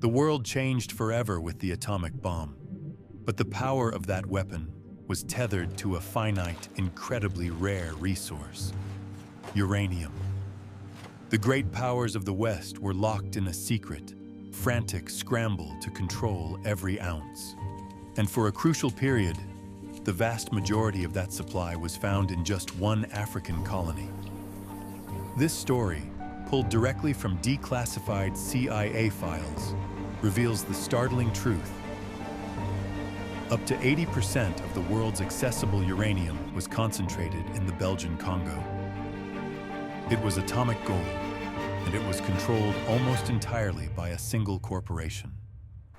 The world changed forever with the atomic bomb, but the power of that weapon was tethered to a finite, incredibly rare resource: uranium. The great powers of the West were locked in a secret, frantic scramble to control every ounce. And for a crucial period, the vast majority of that supply was found in just one African colony. This story, pulled directly from declassified CIA files, reveals the startling truth. Up to 80% of the world's accessible uranium was concentrated in the Belgian Congo. It was atomic gold, and it was controlled almost entirely by a single corporation.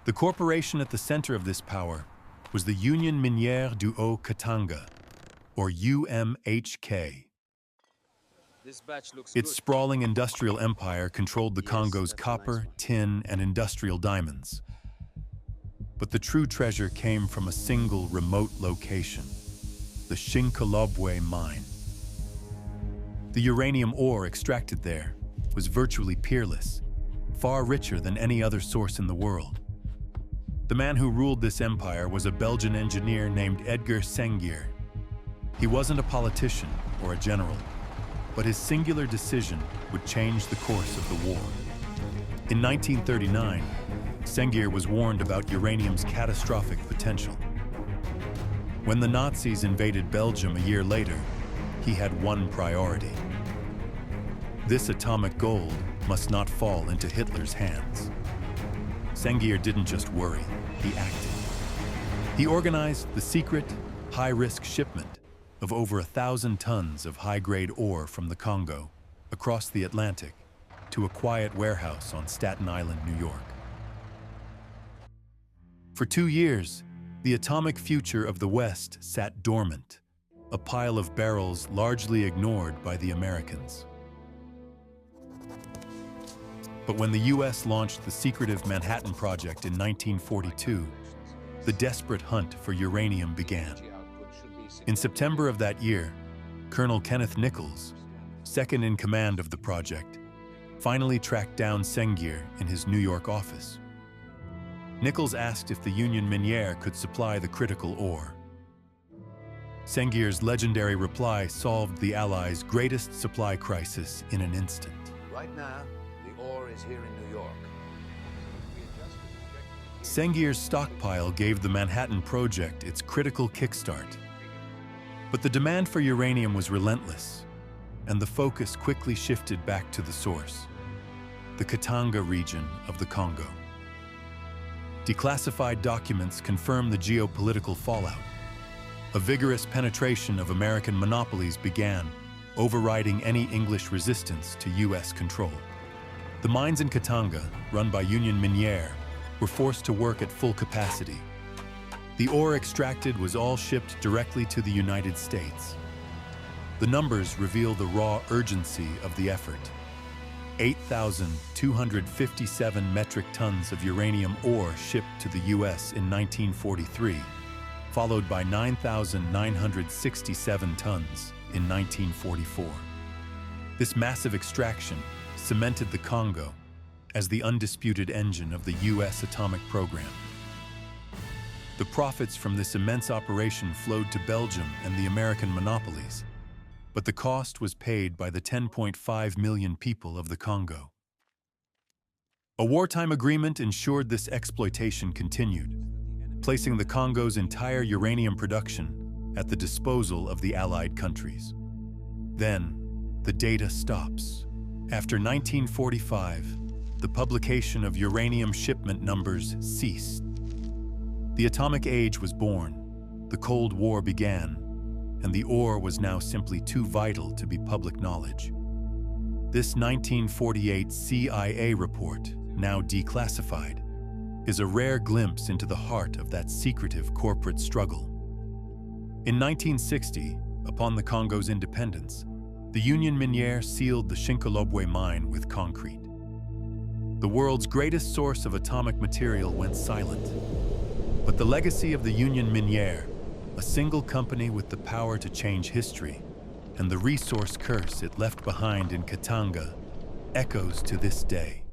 The corporation at the center of this power was the Union Minière du Haut-Katanga, or UMHK. Its sprawling industrial empire controlled the Congo's copper, tin, and industrial diamonds. But the true treasure came from a single remote location: the Shinkolobwe mine. The uranium ore extracted there was virtually peerless, far richer than any other source in the world. The man who ruled this empire was a Belgian engineer named Edgar Senghir. He wasn't a politician or a general, but his singular decision would change the course of the war. In 1939, Senghir was warned about uranium's catastrophic potential. When the Nazis invaded Belgium a year later, he had one priority: this atomic gold must not fall into Hitler's hands. Senghir didn't just worry, he acted. He organized the secret, high-risk shipment of over 1,000 tons of high-grade ore from the Congo across the Atlantic to a quiet warehouse on Staten Island, New York. For 2 years, the atomic future of the West sat dormant, a pile of barrels largely ignored by the Americans. But when the US launched the secretive Manhattan Project in 1942, the desperate hunt for uranium began. In September of that year, Colonel Kenneth Nichols, second in command of the project, finally tracked down Senghir in his New York office. Nichols asked if the Union Minière could supply the critical ore. Senghir's legendary reply solved the Allies' greatest supply crisis in an instant. Right now, the ore is here in New York. Senghir's stockpile gave the Manhattan Project its critical kickstart. But the demand for uranium was relentless, and the focus quickly shifted back to the source: the Katanga region of the Congo. Declassified documents confirm the geopolitical fallout. A vigorous penetration of American monopolies began, overriding any English resistance to US control. The mines in Katanga, run by Union Minière, were forced to work at full capacity. The ore extracted was all shipped directly to the United States. The numbers reveal the raw urgency of the effort: 8,257 metric tons of uranium ore shipped to the US in 1943, followed by 9,967 tons in 1944. This massive extraction cemented the Congo as the undisputed engine of the US atomic program. The profits from this immense operation flowed to Belgium and the American monopolies, but the cost was paid by the 10.5 million people of the Congo. A wartime agreement ensured this exploitation continued, placing the Congo's entire uranium production at the disposal of the Allied countries. Then, the data stops. After 1945, the publication of uranium shipment numbers ceased. The atomic age was born, the Cold War began, and the ore was now simply too vital to be public knowledge. This 1948 CIA report, now declassified, is a rare glimpse into the heart of that secretive corporate struggle. In 1960, upon the Congo's independence, the Union Minière sealed the Shinkolobwe mine with concrete. The world's greatest source of atomic material went silent. But the legacy of the Union Minière, a single company with the power to change history, and the resource curse it left behind in Katanga, echoes to this day.